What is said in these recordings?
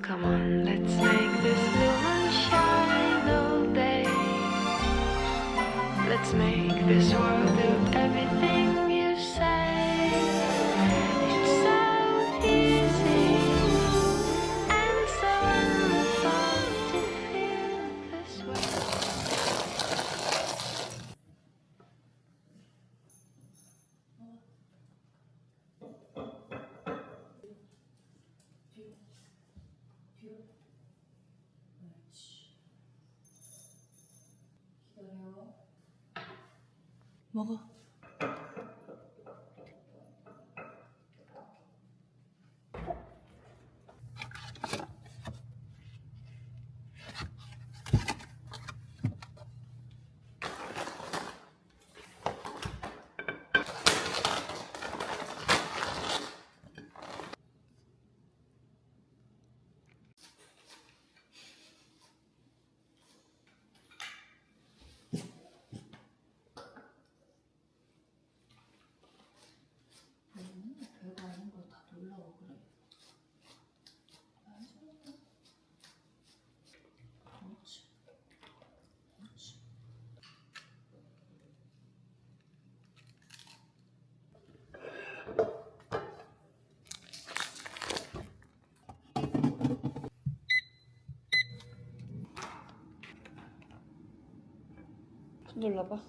Come on, let's make this moon shine all day. Let's make this world do everything you say. It's so easy and so wonderful to feel this way. 먹어. 별거 아닌 걸 다 놀라워 그래. 그렇지. 그렇지. 손 눌러봐.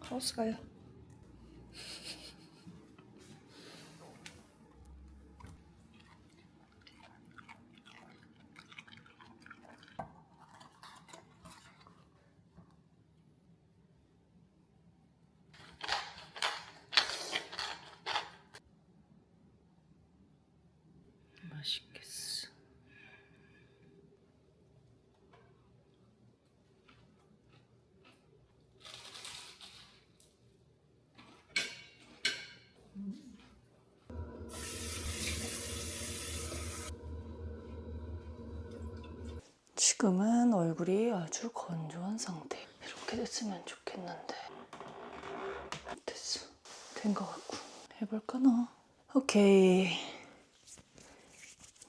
하우스 가요. 맛있겠어. 지금은 얼굴이 아주 건조한 상태. 이렇게 됐으면 좋겠는데. 됐어. 된 것 같고. 해볼까나? 오케이.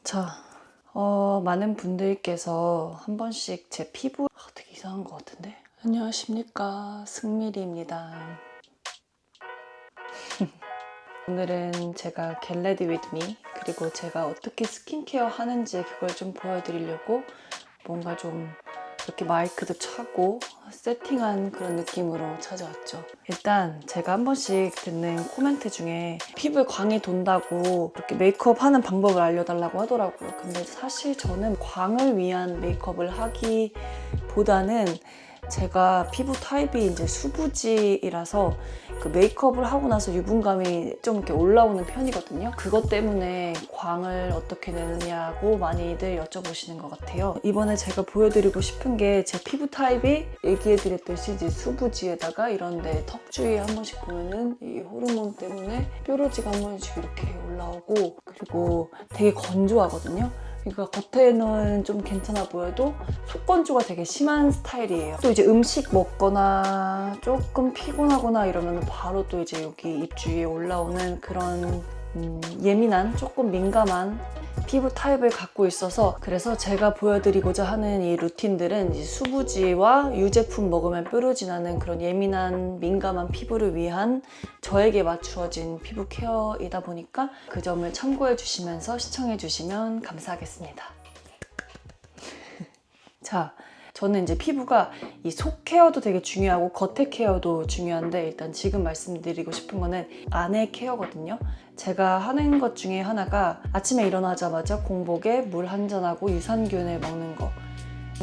자, 많은 분들께서 한 번씩 제 피부 되게 이상한 것 같은데? 안녕하십니까, 승미리입니다. 오늘은 제가 Get Ready With Me 그리고 제가 어떻게 스킨케어 하는지 그걸 좀 보여드리려고 뭔가 좀 이렇게 마이크도 차고 세팅한 그런 느낌으로 찾아왔죠. 일단 제가 한 번씩 듣는 코멘트 중에 피부에 광이 돈다고 이렇게 메이크업 하는 방법을 알려달라고 하더라고요. 근데 사실 저는 광을 위한 메이크업을 하기보다는 제가 피부 타입이 이제 수부지이라서 그 메이크업을 하고 나서 유분감이 좀 이렇게 올라오는 편이거든요. 그것 때문에 광을 어떻게 내느냐고 많이들 여쭤보시는 것 같아요. 이번에 제가 보여드리고 싶은 게 제 피부 타입이 얘기해드렸듯이 이제 수부지에다가 이런데 턱 주위에 한 번씩 보면은 이 호르몬 때문에 뾰루지가 한 번씩 이렇게 올라오고 그리고 되게 건조하거든요. 그러니까 겉에는 좀 괜찮아 보여도 속건조가 되게 심한 스타일이에요. 또 이제 음식 먹거나 조금 피곤하거나 이러면 바로 또 이제 여기 입 주위에 올라오는 그런 예민한 조금 민감한 피부 타입을 갖고 있어서 그래서 제가 보여드리고자 하는 이 루틴들은 이제 수부지와 유제품 먹으면 뾰루지 나는 그런 예민한 민감한 피부를 위한 저에게 맞추어진 피부 케어이다 보니까 그 점을 참고해 주시면서 시청해 주시면 감사하겠습니다. 자, 저는 이제 피부가 이 속 케어도 되게 중요하고 겉에 케어도 중요한데 일단 지금 말씀드리고 싶은 거는 안의 케어거든요. 제가 하는 것 중에 하나가 아침에 일어나자마자 공복에 물 한 잔하고 유산균을 먹는 거.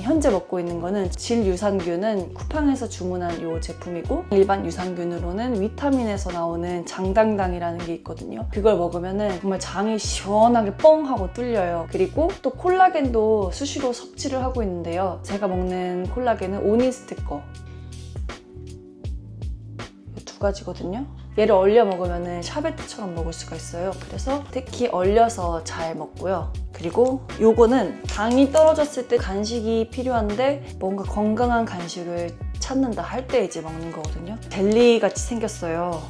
현재 먹고 있는 거는 질 유산균은 쿠팡에서 주문한 이 제품이고 일반 유산균으로는 위타민에서 나오는 장당당이라는 게 있거든요. 그걸 먹으면 정말 장이 시원하게 뻥 하고 뚫려요. 그리고 또 콜라겐도 수시로 섭취를 하고 있는데요. 제가 먹는 콜라겐은 오니스트 거. 이 두 가지거든요. 얘를 얼려 먹으면 샤베트처럼 먹을 수가 있어요. 그래서 특히 얼려서 잘 먹고요. 그리고 요거는 당이 떨어졌을 때 간식이 필요한데 뭔가 건강한 간식을 찾는다 할 때 이제 먹는 거거든요. 젤리 같이 생겼어요.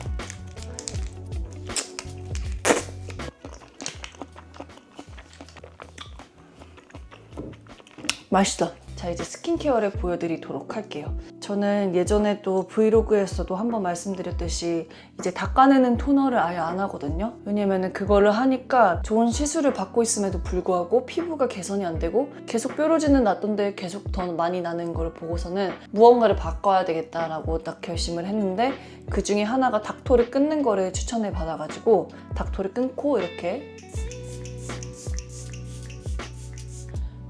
맛있어. 자, 이제 스킨케어를 보여드리도록 할게요. 저는 예전에도 브이로그에서도 한번 말씀드렸듯이 이제 닦아내는 토너를 아예 안 하거든요. 왜냐면 그거를 하니까 좋은 시술을 받고 있음에도 불구하고 피부가 개선이 안 되고 계속 뾰루지는 났던데 계속 더 많이 나는 걸 보고서는 무언가를 바꿔야 되겠다라고 딱 결심을 했는데 그 중에 하나가 닥토를 끊는 거를 추천을 받아가지고 닥토를 끊고 이렇게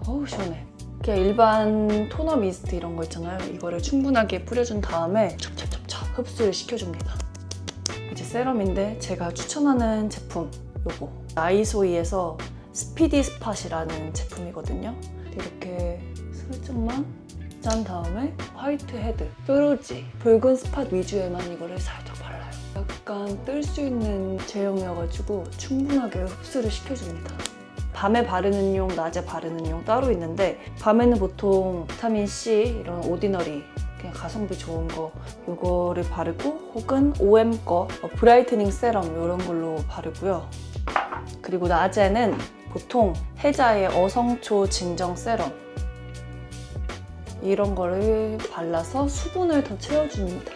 어우 시원해. 그냥 일반 토너 미스트 이런 거 있잖아요. 이거를 충분하게 뿌려준 다음에 찹찹찹찹 흡수를 시켜줍니다. 이제 세럼인데 제가 추천하는 제품 요거 아이소이에서 스피디 스팟이라는 제품이거든요. 이렇게 살짝만 짠 다음에 화이트 헤드, 뾰루지, 붉은 스팟 위주에만 이거를 살짝 발라요. 약간 뜰 수 있는 제형이어가지고 충분하게 흡수를 시켜줍니다. 밤에 바르는 용, 낮에 바르는 용 따로 있는데 밤에는 보통 비타민C 이런 오디너리 그냥 가성비 좋은 거 이거를 바르고 혹은 OM 거 브라이트닝 세럼 이런 걸로 바르고요. 그리고 낮에는 보통 해자의 어성초 진정 세럼 이런 거를 발라서 수분을 더 채워줍니다.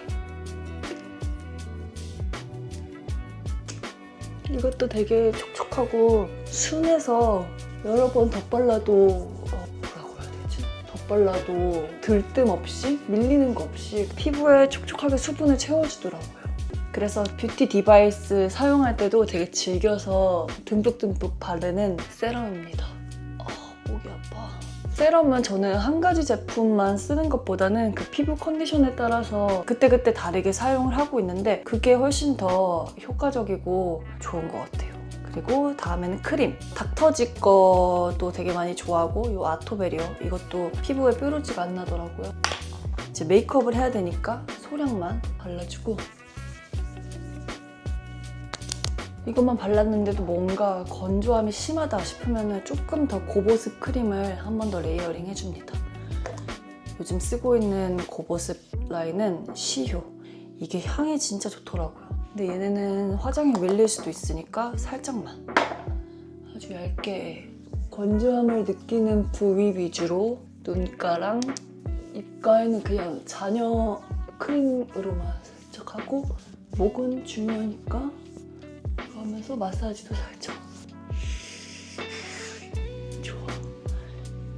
이것도 되게 촉촉하고 순해서 여러 번 덧발라도 뭐라고 해야 되지? 덧발라도 들뜸 없이 밀리는 거 없이 피부에 촉촉하게 수분을 채워주더라고요. 그래서 뷰티 디바이스 사용할 때도 되게 즐겨서 듬뿍듬뿍 바르는 세럼입니다. 목이 아파. 세럼은 저는 한 가지 제품만 쓰는 것보다는 그 피부 컨디션에 따라서 그때그때 다르게 사용을 하고 있는데 그게 훨씬 더 효과적이고 좋은 것 같아요. 그리고 다음에는 크림. 닥터지 거도 되게 많이 좋아하고 이 아토베리어 이것도 피부에 뾰루지가 안 나더라고요. 이제 메이크업을 해야 되니까 소량만 발라주고 이것만 발랐는데도 뭔가 건조함이 심하다 싶으면 조금 더 고보습 크림을 한 번 더 레이어링 해줍니다. 요즘 쓰고 있는 고보습 라인은 시효. 이게 향이 진짜 좋더라고요. 근데 얘네는 화장이 밀릴 수도 있으니까 살짝만 아주 얇게 건조함을 느끼는 부위 위주로 눈가랑 입가에는 그냥 잔여 크림으로만 살짝 하고 목은 중요하니까 하면서 마사지도 살짝 좋아.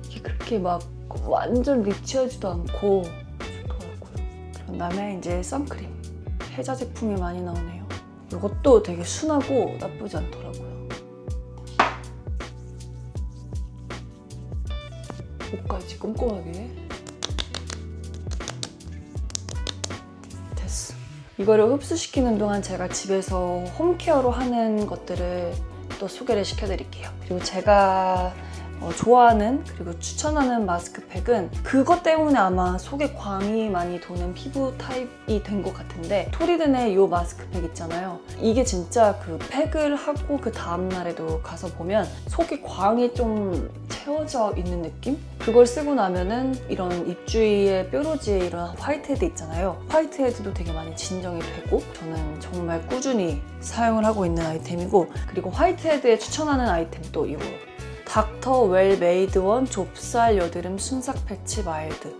이게 그렇게 막 완전 리치하지도 않고 좋더라고요. 그런 다음에 이제 선크림 해자 제품이 많이 나오네요. 이것도 되게 순하고 나쁘지 않더라고요. 목까지 꼼꼼하게 됐어. 이거를 흡수시키는 동안 제가 집에서 홈케어로 하는 것들을 또 소개를 시켜드릴게요. 그리고 제가 좋아하는 그리고 추천하는 마스크팩은 그것 때문에 아마 속에 광이 많이 도는 피부 타입이 된 것 같은데 토리든의 이 마스크팩 있잖아요. 이게 진짜 그 팩을 하고 그 다음날에도 가서 보면 속에 광이 좀 채워져 있는 느낌? 그걸 쓰고 나면은 이런 입 주위에 뾰루지에 이런 화이트헤드 있잖아요. 화이트헤드도 되게 많이 진정이 되고 저는 정말 꾸준히 사용을 하고 있는 아이템이고 그리고 화이트헤드에 추천하는 아이템도 이거 닥터 웰 메이드원 좁쌀 여드름 순삭 패치 마일드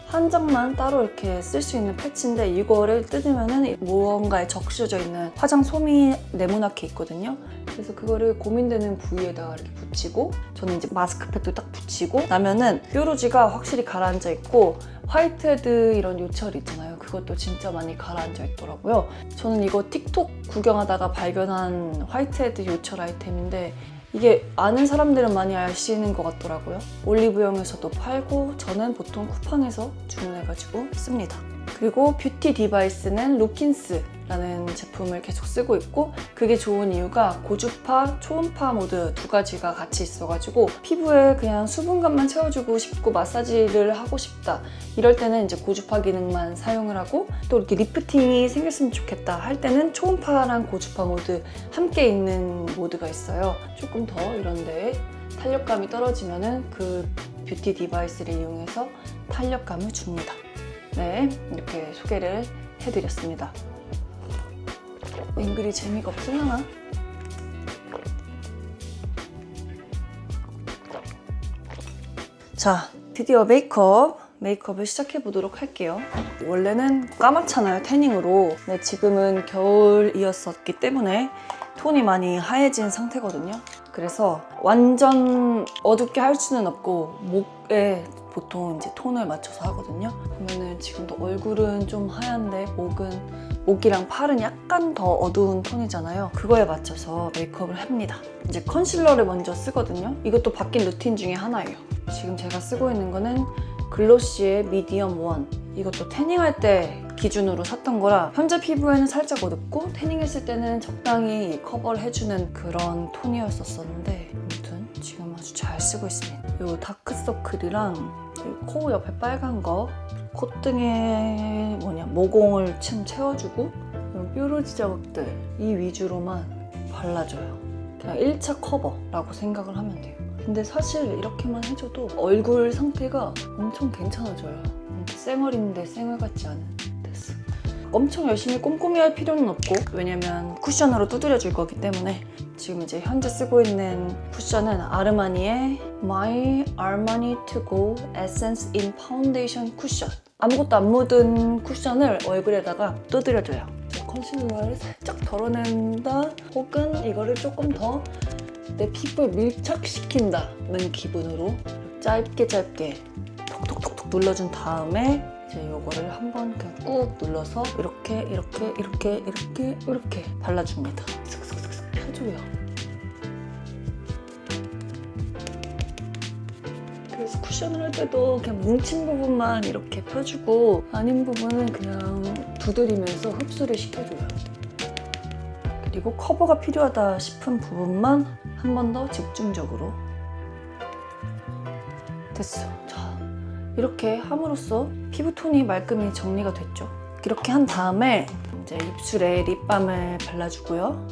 한 장만 따로 이렇게 쓸 수 있는 패치인데 이거를 뜯으면은 무언가에 적셔져 있는 화장 솜이 네모나게 있거든요. 그래서 그거를 고민되는 부위에다가 이렇게 붙이고 저는 이제 마스크팩도 딱 붙이고 나면은 뾰루지가 확실히 가라앉아 있고 화이트헤드 이런 요철 있잖아요. 그것도 진짜 많이 가라앉아 있더라고요. 저는 이거 틱톡 구경하다가 발견한 화이트헤드 요철 아이템인데 이게 아는 사람들은 많이 아시는 것 같더라고요. 올리브영에서도 팔고 저는 보통 쿠팡에서 주문해가지고 씁니다. 그리고 뷰티 디바이스는 루킨스라는 제품을 계속 쓰고 있고 그게 좋은 이유가 고주파, 초음파 모드 두 가지가 같이 있어가지고 피부에 그냥 수분감만 채워주고 싶고 마사지를 하고 싶다 이럴 때는 이제 고주파 기능만 사용을 하고 또 이렇게 리프팅이 생겼으면 좋겠다 할 때는 초음파랑 고주파 모드 함께 있는 모드가 있어요. 조금 더 이런 데에 탄력감이 떨어지면은 그 뷰티 디바이스를 이용해서 탄력감을 줍니다. 네, 이렇게 소개를 해드렸습니다. 앵글이 재미가 없으려나? 자, 드디어 메이크업을 시작해 보도록 할게요. 원래는 까맣잖아요, 태닝으로. 근데 지금은 겨울이었었기 때문에 톤이 많이 하얘진 상태거든요. 그래서 완전 어둡게 할 수는 없고 목에 보통 이제 톤을 맞춰서 하거든요. 그러면은 지금도 얼굴은 좀 하얀데 목이랑 팔은 약간 더 어두운 톤이잖아요. 그거에 맞춰서 메이크업을 합니다. 이제 컨실러를 먼저 쓰거든요. 이것도 바뀐 루틴 중에 하나예요. 지금 제가 쓰고 있는 거는 글로시의 미디엄 1. 이것도 태닝할 때 기준으로 샀던 거라 현재 피부에는 살짝 어둡고 태닝했을 때는 적당히 커버를 해주는 그런 톤이었었는데 아무튼 지금 아주 잘 쓰고 있습니다. 이 다크서클이랑 코 옆에 빨간 거, 콧등에 모공을 침 채워주고 이런 뾰루지 자국들 이 위주로만 발라줘요. 그냥 1차 커버라고 생각을 하면 돼요. 근데 사실 이렇게만 해줘도 얼굴 상태가 엄청 괜찮아져요. 쌩얼인데 쌩얼 같지 않은. 됐어. 엄청 열심히 꼼꼼히 할 필요는 없고 왜냐면 쿠션으로 두드려줄 거기 때문에 지금 이제 현재 쓰고 있는 쿠션은 아르마니의 My Armani To Go Essence in Foundation 쿠션. 아무것도 안 묻은 쿠션을 얼굴에다가 두드려줘요. 컨실러를 살짝 덜어낸다 혹은 이거를 조금 더 내 피부에 밀착시킨다는 기분으로 짧게 톡톡톡톡 눌러준 다음에 이제 이거를 한번 그냥 꾹 눌러서 이렇게 발라줍니다. 슥슥슥슥 펴줘요. 그래서 쿠션을 할 때도 그냥 뭉친 부분만 이렇게 펴주고 아닌 부분은 그냥 두드리면서 흡수를 시켜줘요. 그리고 커버가 필요하다 싶은 부분만 한 번 더 집중적으로. 됐어. 자, 이렇게 함으로써 피부톤이 말끔히 정리가 됐죠. 이렇게 한 다음에 이제 입술에 립밤을 발라주고요.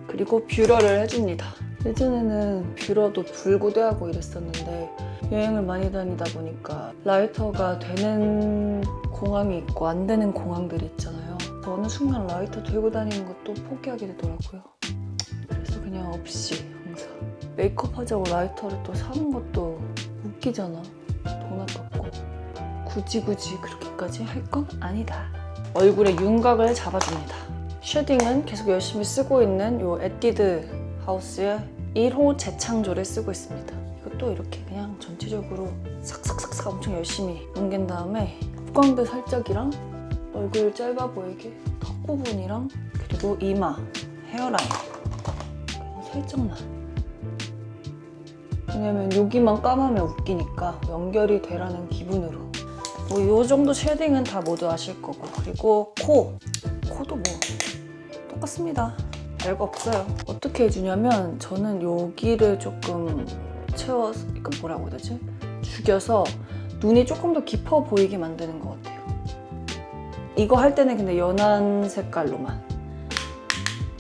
그리고 뷰러를 해줍니다. 예전에는 뷰러도 불고데하고 이랬었는데 여행을 많이 다니다 보니까 라이터가 되는 공항이 있고 안 되는 공항들이 있잖아요. 어느 순간 라이터 들고 다니는 것도 포기하게 되더라고요. 그래서 그냥 없이 항상 메이크업 하자고 라이터를 또 사는 것도 웃기잖아. 돈 아깝고 굳이 그렇게까지 할 건 아니다. 얼굴에 윤곽을 잡아줍니다. 쉐딩은 계속 열심히 쓰고 있는 이 에뛰드 하우스의 1호 재창조를 쓰고 있습니다. 이것도 이렇게 그냥 전체적으로 삭삭삭삭 엄청 열심히 뭉갠 다음에 콧광대 살짝이랑 얼굴 짧아 보이게 턱 부분이랑 그리고 이마, 헤어라인 그냥 살짝만. 왜냐면 여기만 까마면 웃기니까 연결이 되라는 기분으로. 이 정도 쉐딩은 다 모두 아실 거고. 그리고 코도 뭐 똑같습니다. 별거 없어요. 어떻게 해주냐면 저는 여기를 조금 채워서 뭐라고 해야 되지? 죽여서 눈이 조금 더 깊어 보이게 만드는 것 같아요. 이거 할 때는 근데 연한 색깔로만.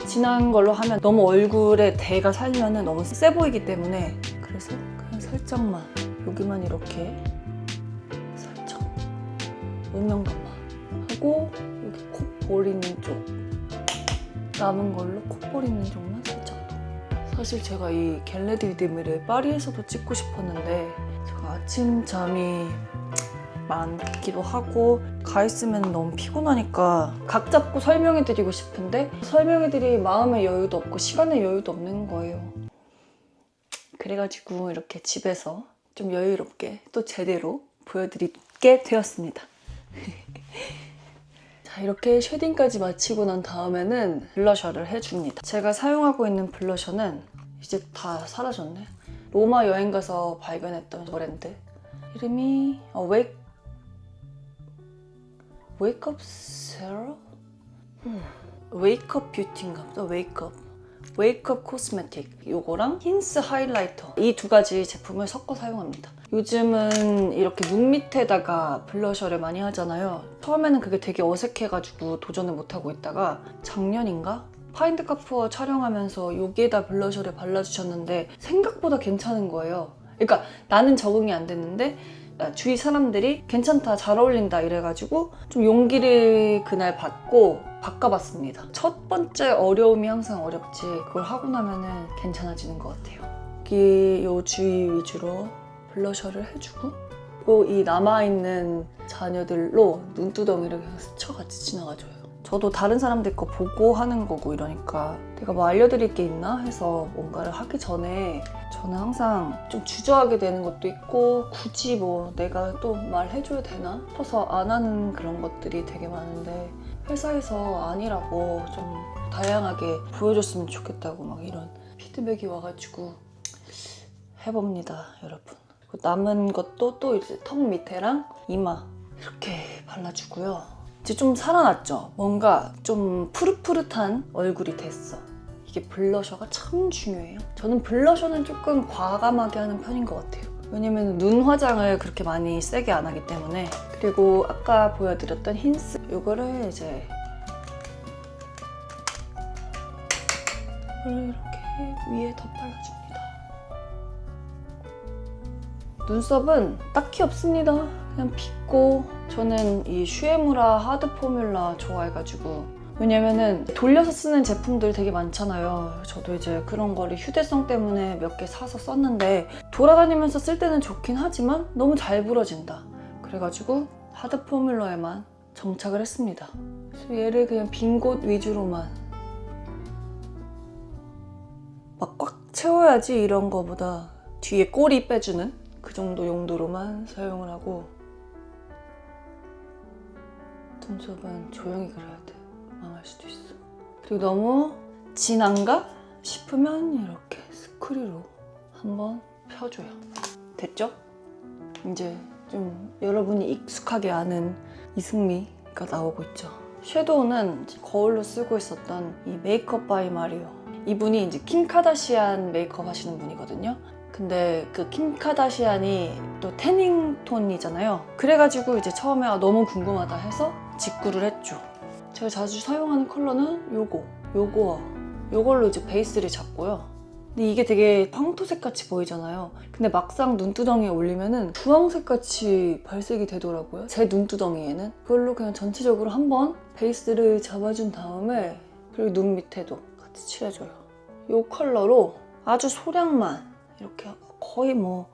진한 걸로 하면 너무 얼굴에 대가 살면은 너무 세 보이기 때문에 그래서 그냥 살짝만 여기만 이렇게 살짝 음영감만 하고 여기 콧볼 있는 쪽 남은 걸로 콧볼 있는 쪽만 살짝 더. 사실 제가 이 겟레디 위드 미를 파리에서도 찍고 싶었는데 제가 아침잠이 많기도 하고 가 있으면 너무 피곤하니까 각 잡고 설명해드리고 싶은데 설명해드릴 마음의 여유도 없고 시간의 여유도 없는 거예요. 그래가지고 이렇게 집에서 좀 여유롭게 또 제대로 보여드리게 되었습니다. 자, 이렇게 쉐딩까지 마치고 난 다음에는 블러셔를 해줍니다. 제가 사용하고 있는 블러셔는 이제 다 사라졌네. 로마 여행 가서 발견했던 브랜드 이름이 웨이크업 세럼? 웨이크업 뷰티인가 보다. 웨이크업 코스메틱 요거랑 힌스 하이라이터 이 두 가지 제품을 섞어 사용합니다. 요즘은 이렇게 눈 밑에다가 블러셔를 많이 하잖아요. 처음에는 그게 되게 어색해가지고 도전을 못하고 있다가 작년인가? 파인드 카푸어 촬영하면서 여기에다 블러셔를 발라주셨는데 생각보다 괜찮은 거예요. 그러니까 나는 적응이 안 됐는데 주위 사람들이 괜찮다, 잘 어울린다 이래가지고 좀 용기를 그날 받고 바꿔봤습니다. 첫 번째 어려움이 항상 어렵지 그걸 하고 나면은 괜찮아지는 것 같아요. 여기 요 주위 위주로 블러셔를 해주고, 그리고 이 남아있는 잔여들로 눈두덩이를 그냥 스쳐같이 지나가줘요. 저도 다른 사람들 거 보고 하는 거고 이러니까 내가 뭐 알려드릴 게 있나 해서 뭔가를 하기 전에 저는 항상 좀 주저하게 되는 것도 있고, 굳이 뭐 내가 또 말해줘야 되나 싶어서 안 하는 그런 것들이 되게 많은데, 회사에서 아니라고 좀 다양하게 보여줬으면 좋겠다고 막 이런 피드백이 와가지고 해봅니다, 여러분. 남은 것도 또 이제 턱 밑에랑 이마 이렇게 발라주고요. 이제 좀 살아났죠? 뭔가 좀 푸릇푸릇한 얼굴이 됐어. 이게 블러셔가 참 중요해요. 저는 블러셔는 조금 과감하게 하는 편인 것 같아요. 왜냐면 눈 화장을 그렇게 많이 세게 안 하기 때문에. 그리고 아까 보여드렸던 힌스, 이거를 이제 이렇게 위에 더 발라줍니다. 눈썹은 딱히 없습니다. 그냥 빗고, 저는 이 슈에무라 하드 포뮬라 좋아해가지고, 왜냐면은 돌려서 쓰는 제품들 되게 많잖아요. 저도 이제 그런 거를 휴대성 때문에 몇 개 사서 썼는데 돌아다니면서 쓸 때는 좋긴 하지만 너무 잘 부러진다. 그래가지고 하드 포뮬러에만 정착을 했습니다. 그래서 얘를 그냥 빈 곳 위주로만, 막 꽉 채워야지 이런 거보다 뒤에 꼬리 빼주는 그 정도 용도로만 사용을 하고, 눈썹은 조용히 그려야 돼. 망할 수도 있어. 그리고 너무 진한가 싶으면 이렇게 스크류로 한번 펴줘요. 됐죠? 이제 좀 여러분이 익숙하게 아는 이승미가 나오고 있죠. 섀도우는 거울로 쓰고 있었던 이 메이크업 바이 마리오. 이분이 이제 킴 카다시안 메이크업 하시는 분이거든요. 근데 그 킴 카다시안이 또 태닝 톤이잖아요. 그래가지고 이제 처음에 너무 궁금하다 해서 직구를 했죠. 제가 자주 사용하는 컬러는 요걸로 이제 베이스를 잡고요. 근데 이게 되게 황토색 같이 보이잖아요. 근데 막상 눈두덩이에 올리면은 주황색 같이 발색이 되더라고요. 제 눈두덩이에는. 그걸로 그냥 전체적으로 한번 베이스를 잡아준 다음에, 그리고 눈 밑에도 같이 칠해줘요. 이 컬러로 아주 소량만 이렇게 거의 뭐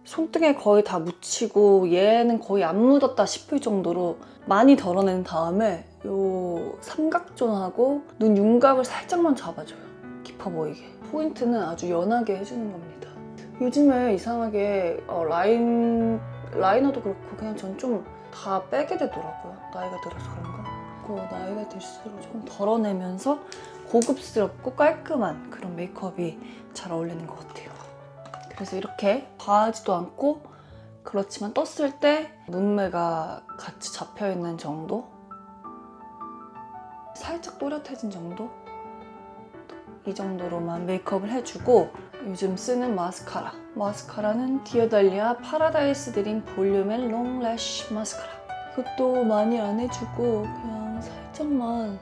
손등에 거의 다 묻히고, 얘는 거의 안 묻었다 싶을 정도로 많이 덜어낸 다음에 요 삼각존하고 눈 윤곽을 살짝만 잡아줘요. 깊어 보이게. 포인트는 아주 연하게 해주는 겁니다. 요즘에 이상하게 라이너도 그렇고 그냥 전 좀 다 빼게 되더라고요. 나이가 들어서 그런가? 그 나이가 들수록 조금 덜어내면서 고급스럽고 깔끔한 그런 메이크업이 잘 어울리는 것 같아요. 그래서 이렇게 과하지도 않고, 그렇지만 떴을 때 눈매가 같이 잡혀있는 정도? 살짝 또렷해진 정도? 이 정도로만 메이크업을 해주고, 요즘 쓰는 마스카라는 디어달리아 파라다이스 드림 볼륨 앤 롱 래쉬 마스카라. 이것도 많이 안 해주고 그냥 살짝만,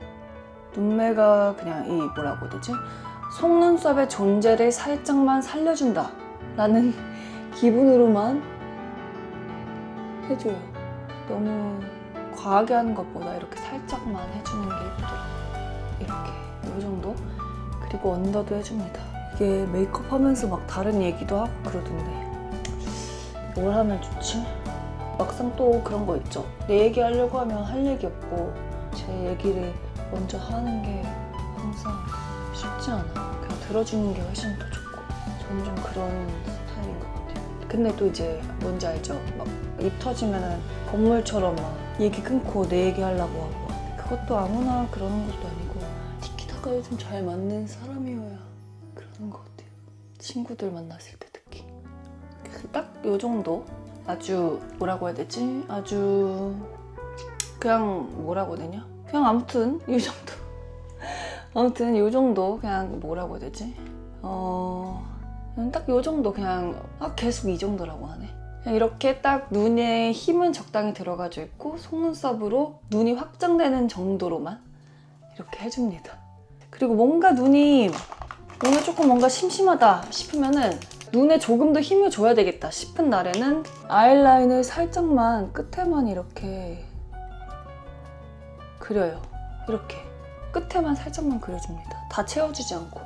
눈매가 그냥 이 뭐라고 해야 되지? 속눈썹의 존재를 살짝만 살려준다 라는 기분으로만 해줘요. 너무 과하게 하는 것보다 이렇게 살짝만 해주는 게 예쁘더라고요. 이렇게 이 정도. 그리고 언더도 해줍니다. 이게 메이크업 하면서 막 다른 얘기도 하고 그러던데 뭘 하면 좋지? 막상 또 그런 거 있죠. 내 얘기 하려고 하면 할 얘기 없고, 제 얘기를 먼저 하는 게 항상 쉽지 않아. 그냥 들어주는 게 훨씬 더 좋고. 저는 좀 그런 스타일인 것 같아요. 근데 또 이제 뭔지 알죠? 막 입 터지면은 건물처럼 막 얘기 끊고 내 얘기 하려고 하고. 그것도 아무나 그러는 것도 아니고, 티키타카에 좀 잘 맞는 사람이어야 그러는 것 같아요. 친구들 만났을 때 특히. 딱 요 정도. 아주 뭐라고 해야 되지? 아주 그냥 뭐라고 해야 되냐? 그냥 아무튼 이 정도. 아무튼 이 정도. 그냥 뭐라고 해야 되지? 딱 이 정도. 그냥 계속 이 정도라고 하네. 그냥 이렇게 딱 눈에 힘은 적당히 들어가져 있고, 속눈썹으로 눈이 확장되는 정도로만 이렇게 해줍니다. 그리고 뭔가 눈이 오늘 조금 뭔가 심심하다 싶으면은, 눈에 조금 더 힘을 줘야 되겠다 싶은 날에는 아이라인을 살짝만 끝에만 이렇게 그려요. 이렇게 끝에만 살짝만 그려줍니다. 다 채워주지 않고.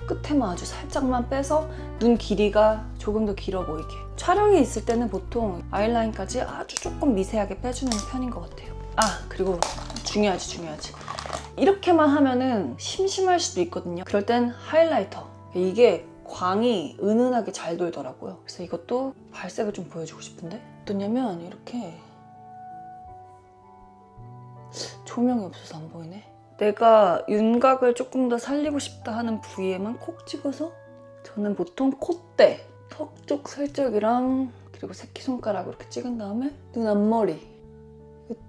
끝에만 아주 살짝만 빼서 눈 길이가 조금 더 길어 보이게. 촬영이 있을 때는 보통 아이라인까지 아주 조금 미세하게 빼주는 편인 것 같아요. 아, 그리고 중요하지. 이렇게만 하면은 심심할 수도 있거든요. 그럴 땐 하이라이터. 이게 광이 은은하게 잘 돌더라고요. 그래서 이것도 발색을 좀 보여주고 싶은데 어떠냐면 이렇게 조명이 없어서 안 보이네. 내가 윤곽을 조금 더 살리고 싶다 하는 부위에만 콕 찍어서 저는 보통 콧대, 턱 쪽 살짝이랑 그리고 새끼손가락으로 이렇게 찍은 다음에 눈 앞머리.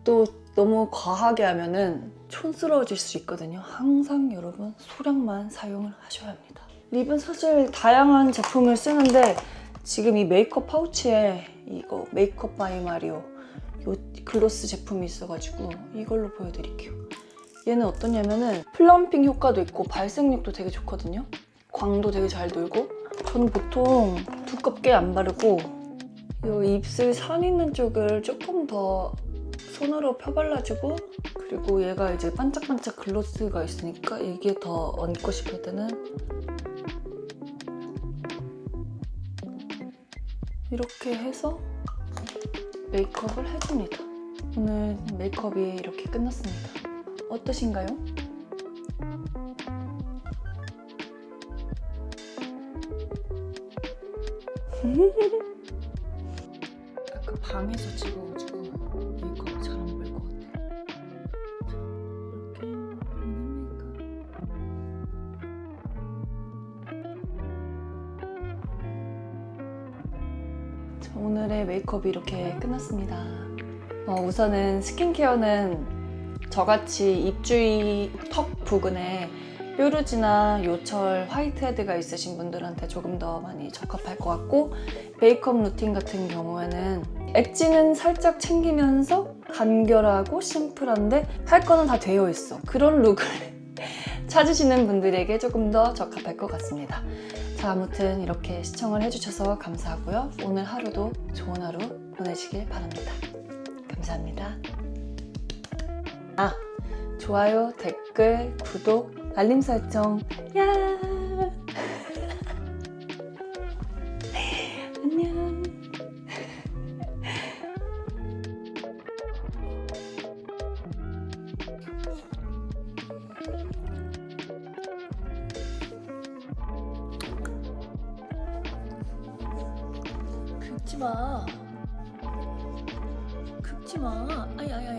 또 너무 과하게 하면은 촌스러워질 수 있거든요. 항상 여러분 소량만 사용을 하셔야 합니다. 립은 사실 다양한 제품을 쓰는데 지금 이 메이크업 파우치에 이거 메이크업 바이 마리오 요 글로스 제품이 있어가지고 이걸로 보여드릴게요. 얘는 어떠냐면은 플럼핑 효과도 있고 발색력도 되게 좋거든요. 광도 되게 잘 돌고 저는 보통 두껍게 안 바르고 이 입술 선 있는 쪽을 조금 더 손으로 펴발라주고 그리고 얘가 이제 반짝반짝 글로스가 있으니까 이게 더 얹고 싶을 때는 이렇게 해서 메이크업을 해줍니다. 오늘 메이크업이 이렇게 끝났습니다. 어떠신가요? 아까 방에서 찍어가지고 메이크업이 잘 안 보일 것 같아. 이렇게 오늘 메이크업. 자, 오늘의 메이크업이 이렇게 끝났습니다. 우선은 스킨케어는 저같이 입주위 턱 부근에 뾰루지나 요철, 화이트헤드가 있으신 분들한테 조금 더 많이 적합할 것 같고 메이크업 루틴 같은 경우에는 엣지는 살짝 챙기면서 간결하고 심플한데 할 거는 다 되어 있어. 그런 룩을 찾으시는 분들에게 조금 더 적합할 것 같습니다. 자, 아무튼 이렇게 시청을 해주셔서 감사하고요. 오늘 하루도 좋은 하루 보내시길 바랍니다. 감사합니다. 좋아요, 댓글, 구독, 알림 설정. 야! 안녕. 긁지 마. 긁지 마. 아야.